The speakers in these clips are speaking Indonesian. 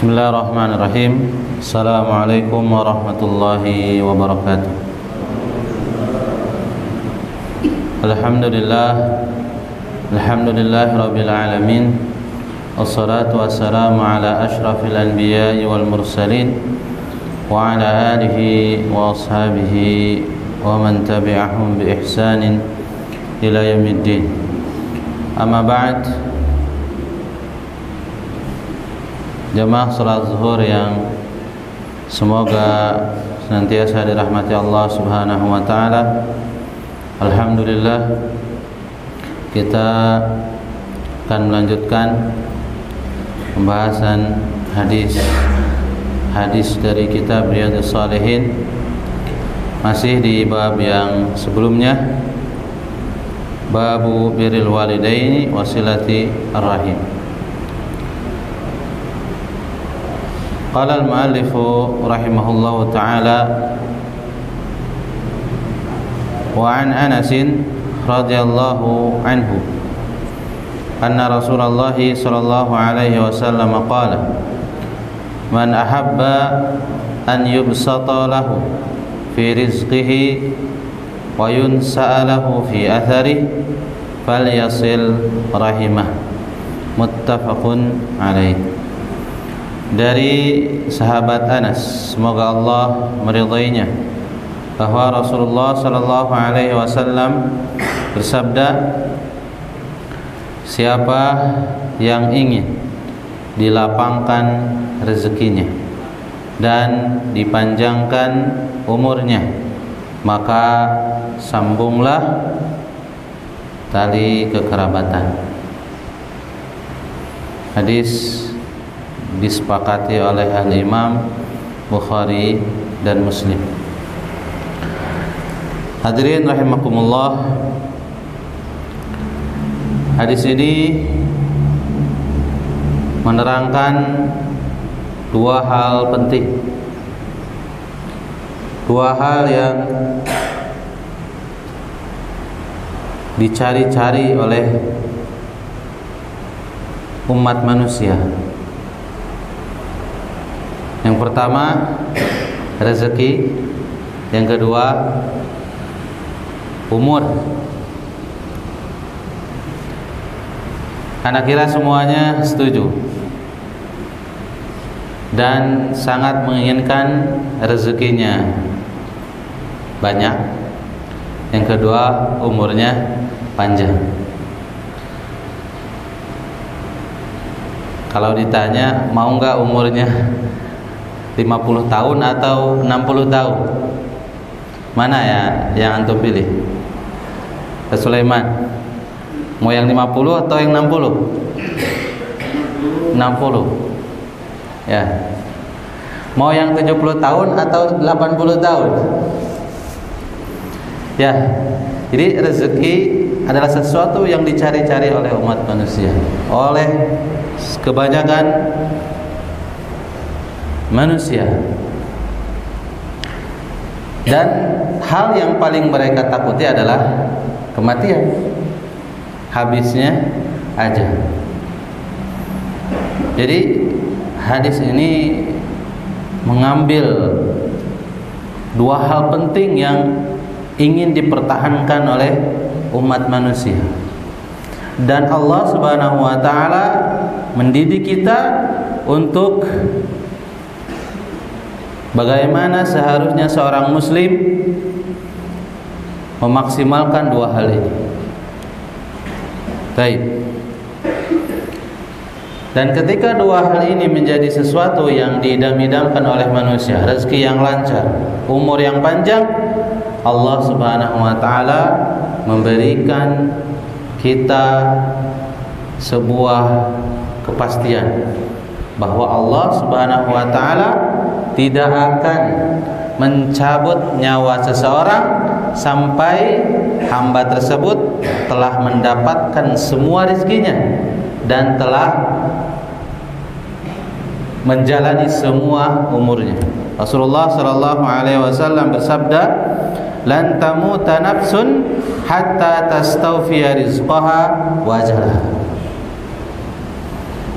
Bismillahirrahmanirrahim. Assalamualaikum warahmatullahi wabarakatuh. Alhamdulillahirabbil alamin. Wassalatu wassalamu ala asyrafil anbiya'i wal mursalin wa ala alihi wa ashabihi wa man tabi'ahum bi ihsanin ila yaumiddin. Amma ba'd. Jamaah salat zuhur yang semoga senantiasa dirahmati Allah Subhanahu wa taala. Alhamdulillah, kita akan melanjutkan pembahasan hadis dari kitab Riyadhus Shalihin, masih di bab yang sebelumnya, babu birril walidaini wasilati ar-rahim. Qala al-muallif rahimahullahu ta'ala wa an Anas radhiyallahu anhu anna Rasulullah sallallahu alaihi wasallam qala man ahabba an yubsata lahu fi rizqihi wa yunsa'a lahu fi atharihi falyasil rahimah, muttafaqun alaihi. Dari sahabat Anas, semoga Allah meridainya, bahwa Rasulullah sallallahu alaihi wasallam bersabda, siapa yang ingin dilapangkan rezekinya dan dipanjangkan umurnya, maka sambunglah tali kekerabatan. Hadis disepakati oleh Al-Imam Bukhari dan Muslim. Hadirin rahimakumullah, hadis ini menerangkan dua hal penting, dua hal yang dicari-cari oleh umat manusia. Yang pertama rezeki, yang kedua umur. Anak kira semuanya setuju dan sangat menginginkan rezekinya banyak. Yang kedua umurnya panjang. Kalau ditanya mau nggak umurnya 50 tahun atau 60 tahun, mana ya yang antum pilih? Pak Sulaiman, mau yang 50 atau yang 60? 60. Ya. Mau yang 70 tahun atau 80 tahun? Ya. Jadi rezeki adalah sesuatu yang dicari-cari oleh umat manusia, oleh kebanyakan manusia, dan hal yang paling mereka takuti adalah kematian, habisnya aja. Jadi hadis ini mengambil dua hal penting yang ingin dipertahankan oleh umat manusia, dan Allah Subhanahu wa taala mendidik kita untuk bagaimana seharusnya seorang muslim memaksimalkan dua hal ini. Baik. Dan ketika dua hal ini menjadi sesuatu yang diidam-idamkan oleh manusia, rezeki yang lancar, umur yang panjang, Allah Subhanahu wa taala memberikan kita sebuah kepastian bahwa Allah Subhanahu wa taala tidak akan mencabut nyawa seseorang sampai hamba tersebut telah mendapatkan semua rezekinya dan telah menjalani semua umurnya. Rasulullah sallallahu alaihi wasallam bersabda, "Lan tamuta nafsun hatta tastawfiya rizqaha wa ajalaha."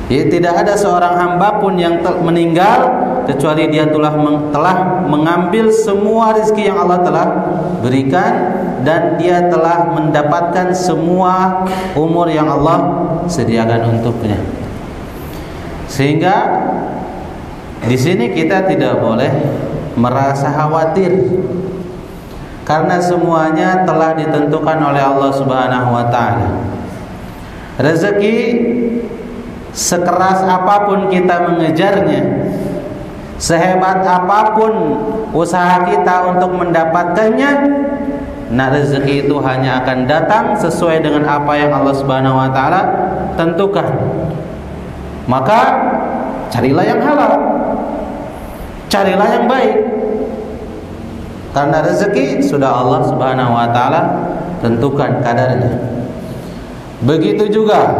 Ya, tidak ada seorang hamba pun yang meninggal kecuali dia telah mengambil semua rezeki yang Allah telah berikan, dan dia telah mendapatkan semua umur yang Allah sediakan untuknya. Sehingga di sini kita tidak boleh merasa khawatir, karena semuanya telah ditentukan oleh Allah Subhanahu wa taala. Rezeki sekeras apapun kita mengejarnya, sehebat apapun usaha kita untuk mendapatkannya, nah rezeki itu hanya akan datang sesuai dengan apa yang Allah Subhanahu wa taala tentukan. Maka carilah yang halal, carilah yang baik, karena rezeki sudah Allah Subhanahu wa taala tentukan kadarnya. Begitu juga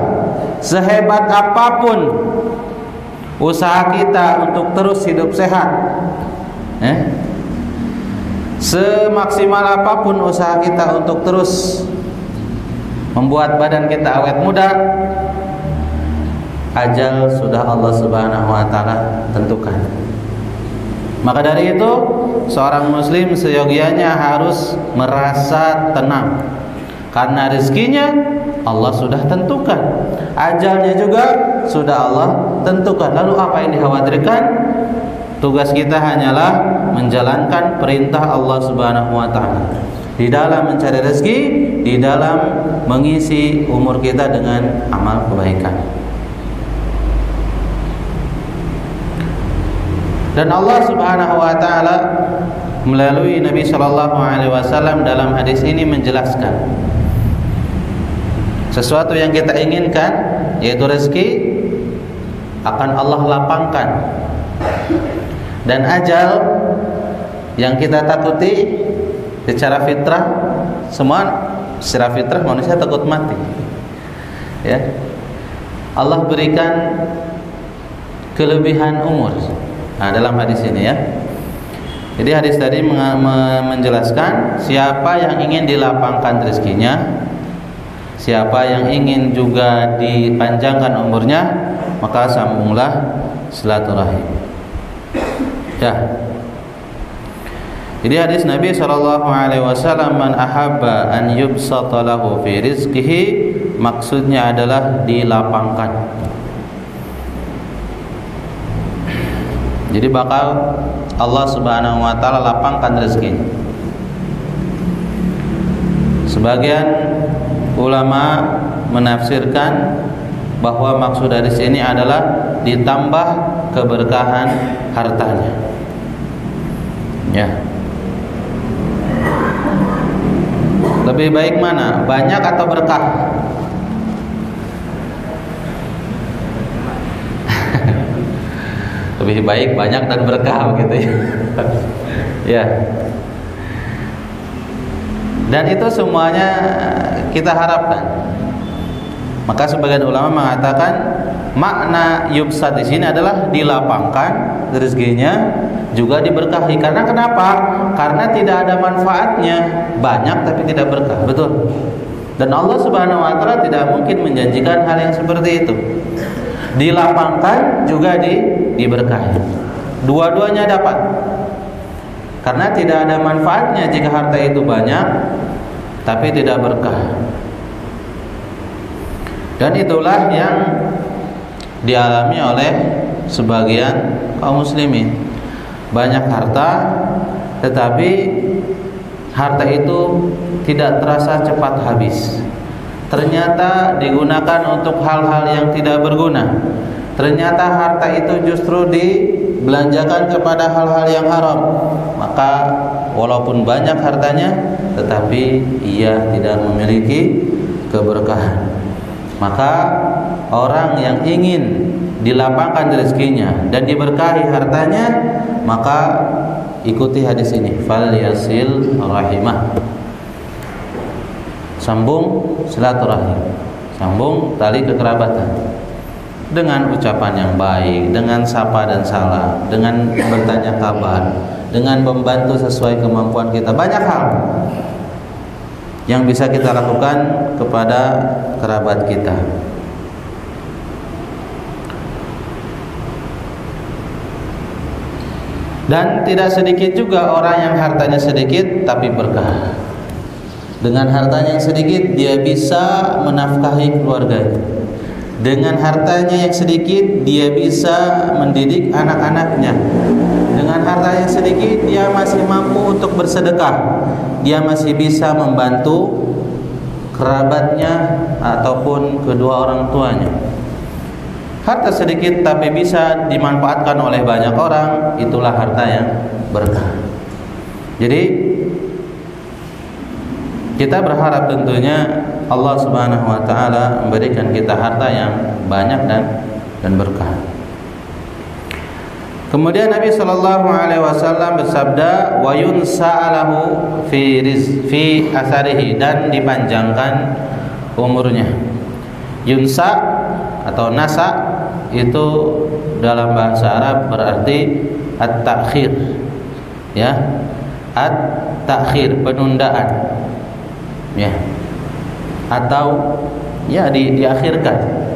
sehebat apapun usaha kita untuk terus hidup sehat, semaksimal apapun usaha kita untuk terus membuat badan kita awet muda, ajal sudah Allah Subhanahu wa taala tentukan. Maka dari itu seorang muslim seyogianya harus merasa tenang, karena rezekinya Allah sudah tentukan, ajalnya juga sudah Allah tentukan. Lalu apa yang dikhawatirkan? Tugas kita hanyalah menjalankan perintah Allah Subhanahu wa taala di dalam mencari rezeki, di dalam mengisi umur kita dengan amal kebaikan. Dan Allah Subhanahu wa taala melalui Nabi sallallahu alaihi wasallam dalam hadis ini menjelaskan sesuatu yang kita inginkan, yaitu rezeki, akan Allah lapangkan, dan ajal yang kita takuti secara fitrah, semua secara fitrah manusia takut mati, ya. Allah berikan kelebihan umur. Nah, dalam hadis ini, ya. Jadi hadis tadi menjelaskan siapa yang ingin dilapangkan rezekinya, siapa yang ingin juga dipanjangkan umurnya, maka sambunglah silaturahim. Ya. Jadi hadis Nabi SAW, man ahabba an yubsata lahu fi rizqihi, maksudnya adalah dilapangkan. Jadi bakal Allah Subhanahu wa taala lapangkan rezekinya. Sebagian ulama menafsirkan bahwa maksud dari sini adalah ditambah keberkahan hartanya. Ya. Lebih baik mana? Banyak atau berkah? Lebih baik banyak dan berkah, begitu ya. Ya. Dan itu semuanya kita harapkan. Maka sebagian ulama mengatakan makna yubsat di sini adalah dilapangkan rezekinya, juga diberkahi. Karena kenapa? Karena tidak ada manfaatnya, banyak tapi tidak berkah. Betul. Dan Allah Subhanahu wa taala tidak mungkin menjanjikan hal yang seperti itu. Dilapangkan juga diberkahi. Dua-duanya dapat. Karena tidak ada manfaatnya jika harta itu banyak tapi tidak berkah. Dan itulah yang dialami oleh sebagian kaum muslimin. Banyak harta, tetapi harta itu tidak terasa cepat habis. Ternyata digunakan untuk hal-hal yang tidak berguna. Ternyata harta itu justru dibelanjakan kepada hal-hal yang haram. Maka walaupun banyak hartanya, tetapi ia tidak memiliki keberkahan. Maka orang yang ingin dilapangkan rezekinya dan diberkahi hartanya, maka ikuti hadis ini, fal yasil rahimah. Sambung silaturahim, sambung tali kekerabatan dengan ucapan yang baik, dengan sapa dan salam, dengan bertanya kabar, dengan membantu sesuai kemampuan kita. Banyak hal yang bisa kita lakukan kepada kerabat kita. Dan tidak sedikit juga orang yang hartanya sedikit tapi berkah. Dengan hartanya yang sedikit dia bisa menafkahi keluarganya. Dengan hartanya yang sedikit dia bisa mendidik anak-anaknya. Dengan harta yang sedikit dia masih mampu untuk bersedekah. Dia masih bisa membantu kerabatnya ataupun kedua orang tuanya. Harta sedikit tapi bisa dimanfaatkan oleh banyak orang, itulah harta yang berkah. Jadi kita berharap tentunya Allah Subhanahu wa taala memberikan kita harta yang banyak dan berkah. Kemudian Nabi sallallahu alaihi wasallam bersabda, "Wa yunsa'alahu fi asarihi," dan dipanjangkan umurnya. Yunsa atau nasa itu dalam bahasa Arab berarti at-ta'khir, ya, at-ta'khir, penundaan, ya, atau ya diakhirkan.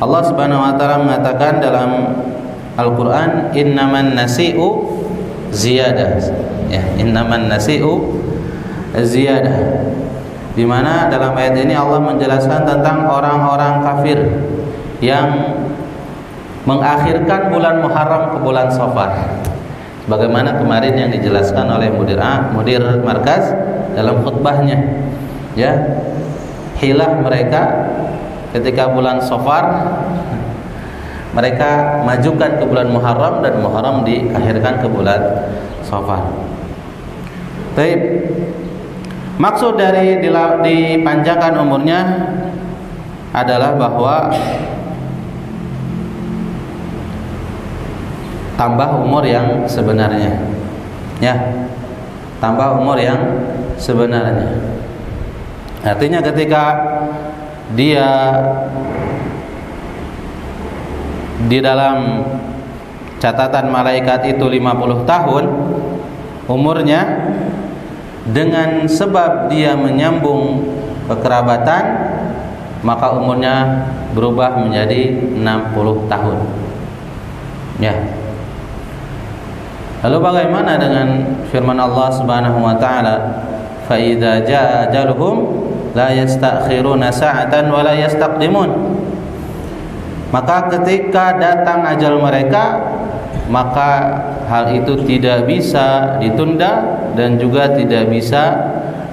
Allah Subhanahu wa taala mengatakan dalam Al-Qur'an, innaman nasi'u ziyadah, ya, innaman nasi'u ziyadah. Di mana dalam ayat ini Allah menjelaskan tentang orang-orang kafir yang mengakhirkan bulan Muharram ke bulan Safar. Bagaimana kemarin yang dijelaskan oleh mudir markas dalam khutbahnya, ya, hilah mereka ketika bulan Safar mereka majukan ke bulan Muharram dan Muharram diakhirkan ke bulan Safar. Baik. Maksud dari dipanjangkan umurnya adalah bahwa tambah umur yang sebenarnya, ya, tambah umur yang sebenarnya. Artinya ketika dia di dalam catatan malaikat itu 50 tahun umurnya, dengan sebab dia menyambung kekerabatan, maka umurnya berubah menjadi 60 tahun. Ya. Lalu bagaimana dengan firman Allah Subhanahu wa taala, "Fa idza jaa ajaluhum la yastakhiruna sa'atan wa la yastaqdimun." Maka ketika datang ajal mereka, maka hal itu tidak bisa ditunda dan juga tidak bisa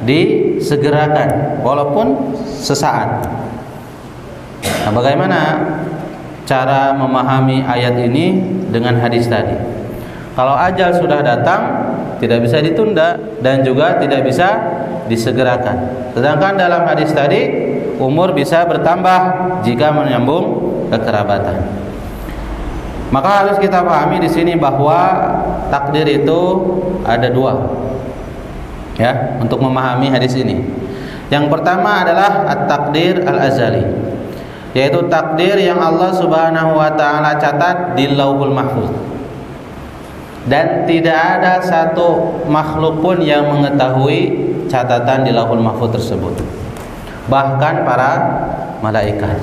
disegerakan walaupun sesaat. Nah, bagaimana cara memahami ayat ini dengan hadis tadi? Kalau ajal sudah datang, tidak bisa ditunda dan juga tidak bisa disegerakan. Sedangkan dalam hadis tadi, umur bisa bertambah jika menyambung kekerabatan. Maka harus kita pahami di sini bahwa takdir itu ada dua, ya, untuk memahami hadis ini. Yang pertama adalah at-takdir al-azali, yaitu takdir yang Allah Subhanahu wa taala catat di Lauhul Mahfuz. Dan tidak ada satu makhluk pun yang mengetahui catatan di Lauhul Mahfuz tersebut, bahkan para malaikat.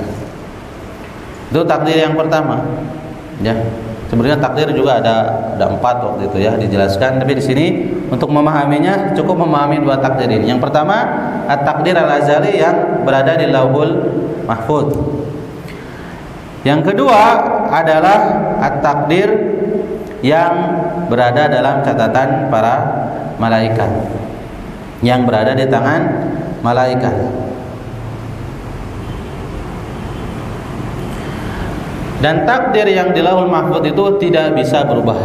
Itu takdir yang pertama. Ya, sebenarnya takdir juga ada 4 waktu itu, ya, dijelaskan. Tapi di sini untuk memahaminya cukup memahami 2 takdir ini. Yang pertama, at-takdir al-azali yang berada di Lauhul Mahfuz. Yang kedua adalah at-takdir yang berada dalam catatan para malaikat, yang berada di tangan malaikat. Dan takdir yang di Lauhul Mahfuz itu tidak bisa berubah,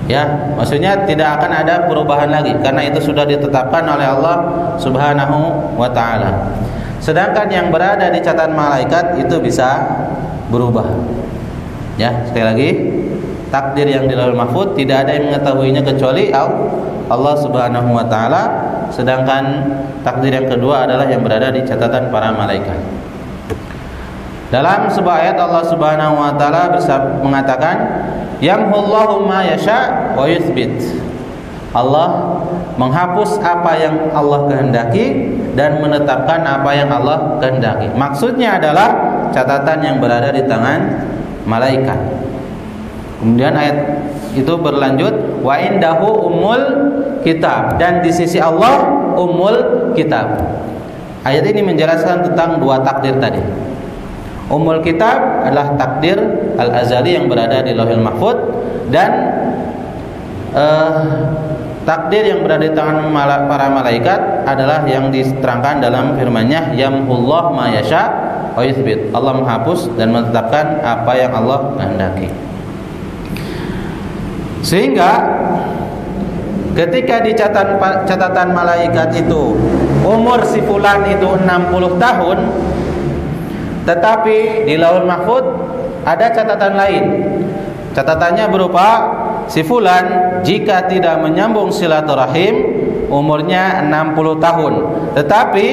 ya, maksudnya tidak akan ada perubahan lagi karena itu sudah ditetapkan oleh Allah Subhanahu wa taala. Sedangkan yang berada di catatan malaikat itu bisa berubah. Ya, sekali lagi, takdir yang di Lauhul Mahfuz tidak ada yang mengetahuinya kecuali Allah Subhanahu wa taala. Sedangkan takdir yang kedua adalah yang berada di catatan para malaikat. Dalam sebuah ayat Allah Subhanahu wa taala mengatakan, "Yamhullahu ma yasha wa yuthbit." Allah menghapus apa yang Allah kehendaki dan menetapkan apa yang Allah kehendaki. Maksudnya adalah catatan yang berada di tangan malaikat. Kemudian ayat itu berlanjut, wa indahu ummul kitab, dan di sisi Allah ummul kitab. Ayat ini menjelaskan tentang dua takdir tadi. Ummul kitab adalah takdir al-azali yang berada di Lauhul Mahfuz, dan takdir yang berada di tangan para malaikat adalah yang diterangkan dalam firman-Nya, yamhullah ma yasha wa yuthbit. Allah menghapus dan menetapkan apa yang Allah kehendaki. Sehingga ketika di catatan malaikat itu umur si fulan itu 60 tahun, tetapi di Lauhul Mahfuz ada catatan lain. Catatannya berupa si fulan jika tidak menyambung silaturahim umurnya 60 tahun, tetapi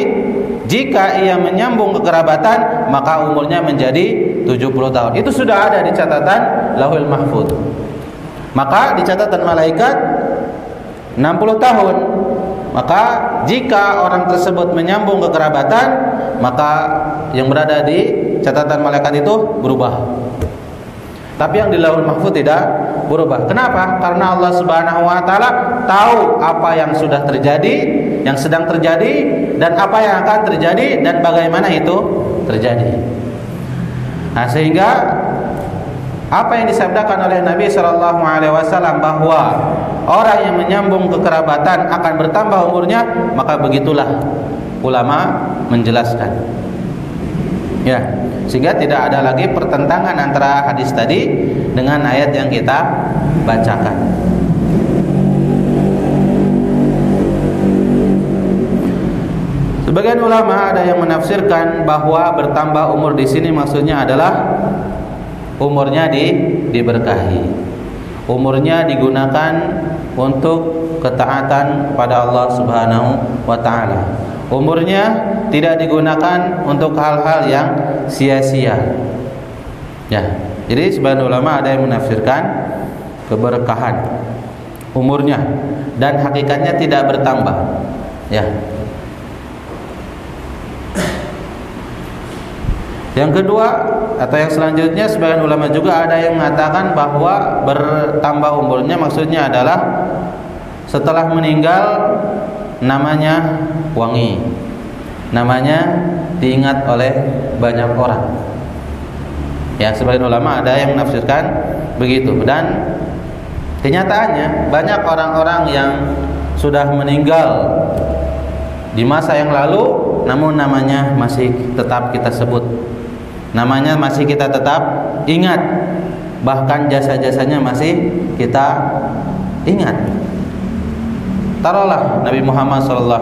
jika ia menyambung kekerabatan maka umurnya menjadi 70 tahun. Itu sudah ada di catatan Lauhul Mahfuz. Maka di catatan malaikat 60 tahun. Maka jika orang tersebut menyambung kekerabatan, maka yang berada di catatan malaikat itu berubah. Tapi yang di Lauhul Mahfuz tidak berubah. Kenapa? Karena Allah Subhanahu wa taala tahu apa yang sudah terjadi, yang sedang terjadi, dan apa yang akan terjadi dan bagaimana itu terjadi. Nah, sehingga apa yang disabdakan oleh Nabi sallallahu alaihi wasallam bahwa orang yang menyambung kekerabatan akan bertambah umurnya, maka begitulah ulama menjelaskan. Ya, sehingga tidak ada lagi pertentangan antara hadis tadi dengan ayat yang kita bacakan. Sebagian ulama ada yang menafsirkan bahwa bertambah umur di sini maksudnya adalah umurnya diberkahi. Umurnya digunakan untuk ketaatan pada Allah Subhanahu wa taala. Umurnya tidak digunakan untuk hal-hal yang sia-sia. Ya, jadi sebagian ulama ada yang menafsirkan keberkahan umurnya dan hakikatnya tidak bertambah. Ya. Yang kedua atau yang selanjutnya, sebagian ulama juga ada yang mengatakan bahwa bertambah umurnya maksudnya adalah setelah meninggal namanya wangi, namanya diingat oleh banyak orang. Ya, sebagian ulama ada yang menafsirkan begitu. Dan kenyataannya banyak orang-orang yang sudah meninggal di masa yang lalu, namun namanya masih tetap kita sebut, namanya masih kita tetap ingat, bahkan jasa-jasanya masih kita ingat. Taruhlah Nabi Muhammad SAW,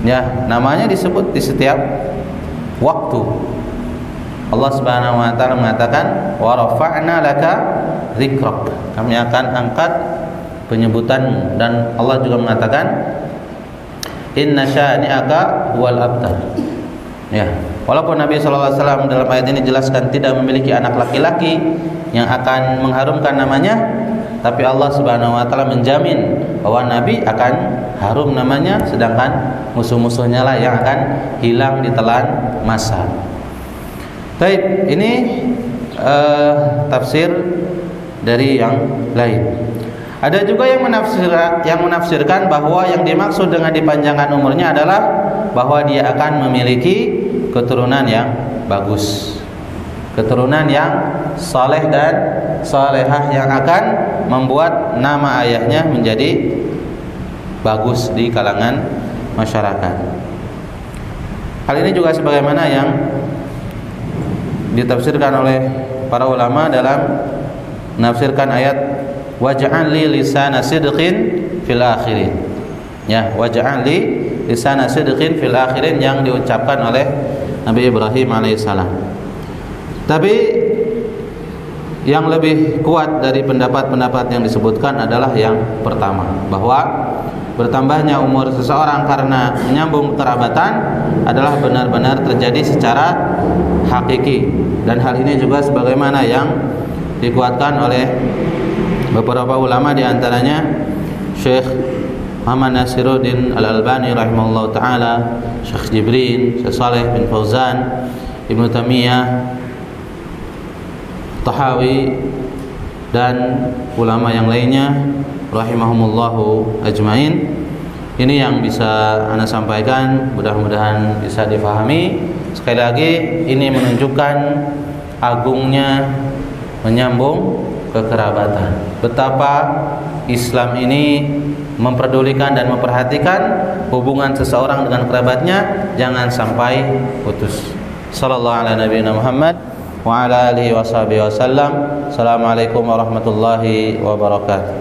ya, namanya disebut di setiap waktu. Allah Subhanahu wa taala mengatakan, wa rafa'na laka dzikrak, kami akan angkat penyebutanmu. Dan Allah juga mengatakan, inna syani'aka huwal abtar. Ya, walaupun Nabi SAW dalam ayat ini jelaskan tidak memiliki anak laki-laki yang akan mengharumkan namanya, tapi Allah Subhanahu wa taala menjamin bahwa Nabi akan harum namanya, sedangkan musuh-musuhnya lah yang akan hilang ditelan masa. Baik, ini tafsir dari yang lain. Ada juga yang menafsirkan bahwa yang dimaksud dengan dipanjangkan umurnya adalah bahwa dia akan memiliki keturunan yang bagus, keturunan yang saleh dan salehah, yang akan membuat nama ayahnya menjadi bagus di kalangan masyarakat. Hal ini juga sebagaimana yang ditafsirkan oleh para ulama dalam menafsirkan ayat waj'al li lisana sidqin fil akhirin. Ya, waj'al li lisana sidqin fil akhirin yang diucapkan oleh Nabi Ibrahim alaihissalam. Tapi yang lebih kuat dari pendapat-pendapat yang disebutkan adalah yang pertama, bahwa bertambahnya umur seseorang karena menyambung kerabatan adalah benar-benar terjadi secara hakiki, dan hal ini juga sebagaimana yang dikuatkan oleh beberapa ulama, di antaranya Syekh Muhammad Nasiruddin Al-Albani rahimahullah taala, Syekh Jibrin, Syekh Saleh bin Fauzan, Ibnu Taimiyah, Tahawi dan ulama yang lainnya rahimahumullahu ajmain. Ini yang bisa Anda sampaikan, mudah-mudahan bisa difahami. Sekali lagi, ini menunjukkan agungnya menyambung kekerabatan. Betapa Islam ini memperdulikan dan memperhatikan hubungan seseorang dengan kerabatnya, jangan sampai putus. Sallallahu ala nabiyina Muhammad wa ala alihi washabihi wasallam. Assalamualaikum warahmatullahi wabarakatuh.